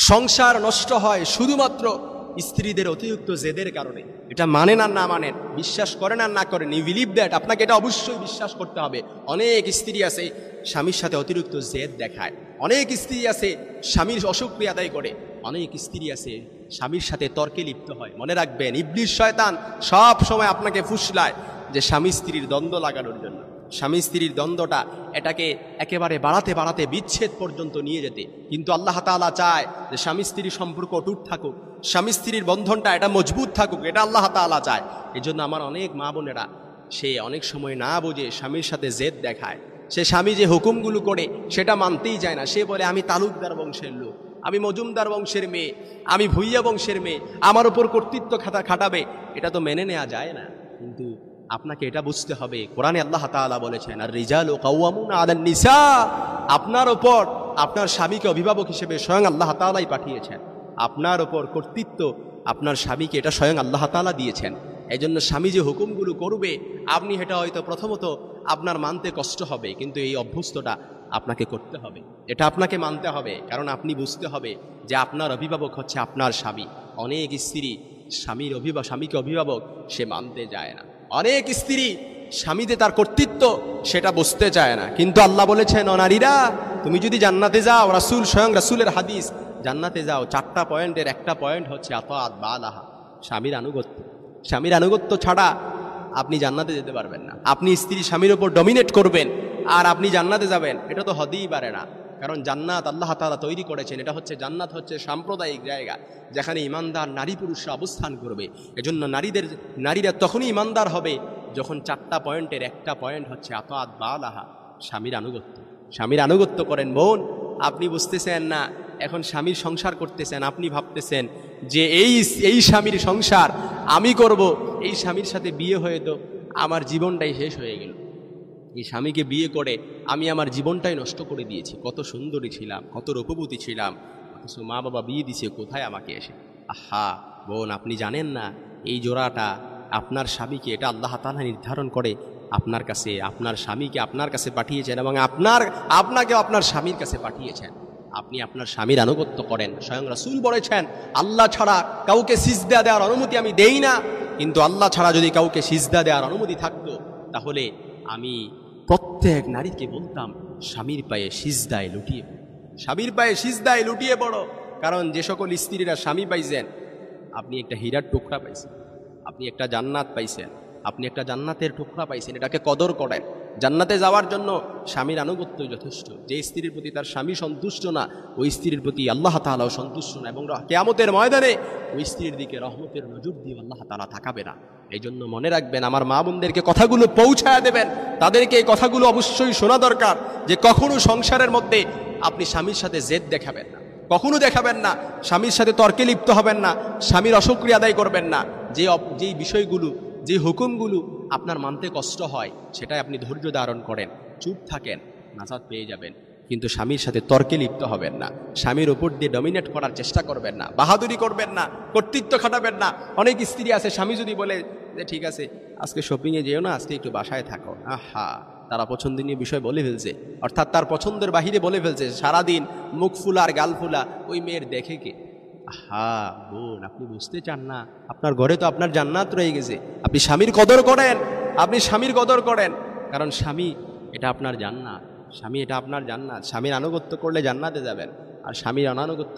সংসার নষ্ট হয় শুধুমাত্র স্ত্রীদের অতিরিক্ত জেদের কারণে। এটা মানেন আর না মানেন, বিশ্বাস করেন আর না করেন, ইউ বিলিভ দ্যাট, আপনাকে এটা অবশ্যই বিশ্বাস করতে হবে। অনেক স্ত্রী আছে স্বামীর সাথে অতিরিক্ত জেদ দেখায়, অনেক স্ত্রী আছে স্বামীর অশুকরিয়া আদায় করে, অনেক স্ত্রী আছে স্বামীর সাথে তর্কে লিপ্ত হয়। মনে রাখবেন, ইবলিস শয়তান সব সময় আপনাকে ফুসলায় যে স্বামী স্ত্রীর দ্বন্দ্ব লাগানোর জন্য, স্বামী স্ত্রীর দ্বন্দ্বটা এটাকে একেবারে বাড়াতে বাড়াতে বিচ্ছেদ পর্যন্ত নিয়ে যেতে। কিন্তু আল্লাহ তাআলা চায় যে স্বামী স্ত্রীর সম্পর্ক অটুট থাকুক, স্বামী স্ত্রীর বন্ধনটা এটা মজবুত থাকুক, এটা আল্লাহ তাআলা চায়। এই জন্য আমার অনেক মা বোনেরা সে অনেক সময় না বুঝে স্বামীর সাথে জেদ দেখায়। সে স্বামী যে হুকুমগুলো করে সেটা মানতেই চায় না। সে বলে আমি তালুকদার বংশের লোক, আমি মজুমদার বংশের মেয়ে, আমি ভুইয়া বংশের মেয়ে, আমার উপর কর্তৃত্ব খাটাবে। এটা তো মেনে নেওয়া যায় না। কিন্তু আপনাকে এটা বুঝতে হবে, কোরআনে আল্লাহ তাআলা বলেছেন আর রিজালু কাওয়ামুনা আলান নিসা, আপনার উপর আপনার স্বামীকে অভিভাবক হিসেবে স্বয়ং আল্লাহ তাআলাই পাঠিয়েছেন। আপনার উপর কর্তৃত্ব আপনার স্বামীকে এটা স্বয়ং আল্লাহ তাআলা দিয়েছেন। এই জন্য স্বামী যে হুকুমগুলো করবে আপনি এটা হয়তো প্রথমত আপনার মানতে কষ্ট হবে, কিন্তু এই অভ্যস্তটা আপনাকে করতে হবে, এটা আপনাকে মানতে হবে। কারণ আপনি বুঝতে হবে যে আপনার অভিভাবক হচ্ছে আপনার স্বামী। অনেক স্ত্রী স্বামীকে অভিভাবক সে মানতে যায় না। অনেক স্ত্রী স্বামীতে তার কর্তৃত্ব সেটা বুঝতে চায় না। কিন্তু আল্লাহ বলেছেন, ও নারীরা, তুমি যদি জান্নাতে যাও, রাসূল স্বয়ং রাসূলের হাদিস, জান্নাতে যাও 4টা পয়েন্টের একটা পয়েন্ট হচ্ছে আতাআত বালাহা, স্বামীর আনুগত্য। স্বামীর আনুগত্য ছাড়া আপনি জান্নাতে যেতে পারবেন না। আপনি স্ত্রী স্বামীর উপর ডমিনেট করবেন আর আপনি জান্নাতে যাবেন, এটা তো হতেই পারে না। কারণ জান্নাত আল্লাহ তাআলা তৈরি করেছেন, এটা হচ্ছে জান্নাত হচ্ছে সাম্প্রদায়িক জায়গা যেখানে ইমানদার নারী পুরুষরা অবস্থান করবে। এজন্য নারীরা তখনই ইমানদার হবে যখন 4টা পয়েন্টের একটা পয়েন্ট হচ্ছে আতাআত বালাহা, স্বামীর আনুগত্য। স্বামীর আনুগত্য করেন। বোন, আপনি বুঝতেছেন না, এখন স্বামীর সংসার করতেছেন, আপনি ভাবতেছেন যে এই স্বামীর সংসার আমি করব, এই স্বামীর সাথে বিয়ে হয়ে তো আমার জীবনটাই শেষ হয়ে গেল। এই স্বামীকে বিয়ে করে আমি আমার জীবনটাই নষ্ট করে দিয়েছি। কত সুন্দরী ছিলাম, কত রূপবতী ছিলাম, অথচ মা বাবা বিয়ে দিছে কোথায় আমাকে এসে। আহা বোন, আপনি জানেন না এই জোড়াটা আপনার স্বামীকে এটা আল্লাহ তাআলা নির্ধারণ করে আপনার কাছে, আপনার স্বামীকে আপনার কাছে পাঠিয়েছেন এবং আপনাকে আপনার স্বামীর কাছে পাঠিয়েছেন। আপনি আপনার স্বামীর আনুগত্য করেন। স্বয়ং রাসূল বলেছেন, আল্লাহ ছাড়া কাউকে সিজদা দেওয়ার অনুমতি আমি দেই না, কিন্তু আল্লাহ ছাড়া যদি কাউকে সিজদা দেওয়ার অনুমতি থাকতো তাহলে আমি প্রত্যেক নারীকে বলতাম স্বামীর পায়ে সিজদায় লুটিয়ে পড়ো, স্বামীর পায়ে সিজদায় লুটিয়ে পড়ো। কারণ যে সকল স্ত্রীরা স্বামী পাইছেন, আপনি একটা হীরার টুকরা পাইছেন, আপনি একটা জান্নাত পাইছেন, আপনি একটা জান্নাতের টুকরা পাইছেন, এটাকে কদর করেন। জান্নাতে যাওয়ার জন্য স্বামীর আনুগত্যই যথেষ্ট। যে স্ত্রীর প্রতি তার স্বামী সন্তুষ্ট না, ওই স্ত্রীর প্রতি আল্লাহ তাআলাও সন্তুষ্ট না, এবং কিয়ামতের ময়দানে ওই স্ত্রীর দিকে রহমতের নজর দিয়ে আল্লাহ তাআলা তাকাবে না। এই জন্য মনে রাখবেন, আমার মা বোনদেরকে কথাগুলো পৌঁছায় দেবেন, তাদেরকে এই কথাগুলো অবশ্যই শোনা দরকার যে কখনো সংসারের মধ্যে আপনি স্বামীর সাথে জেদ দেখাবেন না, কখনো দেখাবেন না, স্বামীর সাথে তর্কে লিপ্ত হবেন না, স্বামীর অশুকরিয়া আদায় করবেন না। যেই বিষয়গুলো, যে হুকুমগুলো আপনার মানতে কষ্ট হয় সেটাই আপনি ধৈর্য ধারণ করেন, চুপ থাকেন, নাজাত পেয়ে যাবেন। কিন্তু স্বামীর সাথে তর্কে লিপ্ত হবেন না, স্বামীর উপর দিয়ে ডমিনেট করার চেষ্টা করবেন না, বাহাদুরি করবেন না, কর্তৃত্ব খাটাবেন না। অনেক স্ত্রী আছে স্বামী যদি বলে যে ঠিক আছে আজকে শপিংয়ে যেও না, আজকে একটু বাসায় থাকো, আহা, তারা পছন্দনীয় বিষয় বলে ফেলছে, অর্থাৎ তার পছন্দের বাহিরে বলে ফেলছে। সারাদিন মুখ ফুলা আর গাল ফুলা ওই মেয়ের দেখে কে? আহা বোন, আপনি বুঝতে চান না, আপনার ঘরে তো আপনার জান্নাত রয়ে গেছে। আপনি স্বামীর কদর করেন, আপনি স্বামীর কদর করেন, কারণ স্বামী এটা আপনার জান্নাত, স্বামী এটা আপনার জান্নাত। স্বামীর আনুগত্য করলে জান্নাতে যাবেন, আর স্বামীর অনানুগত্য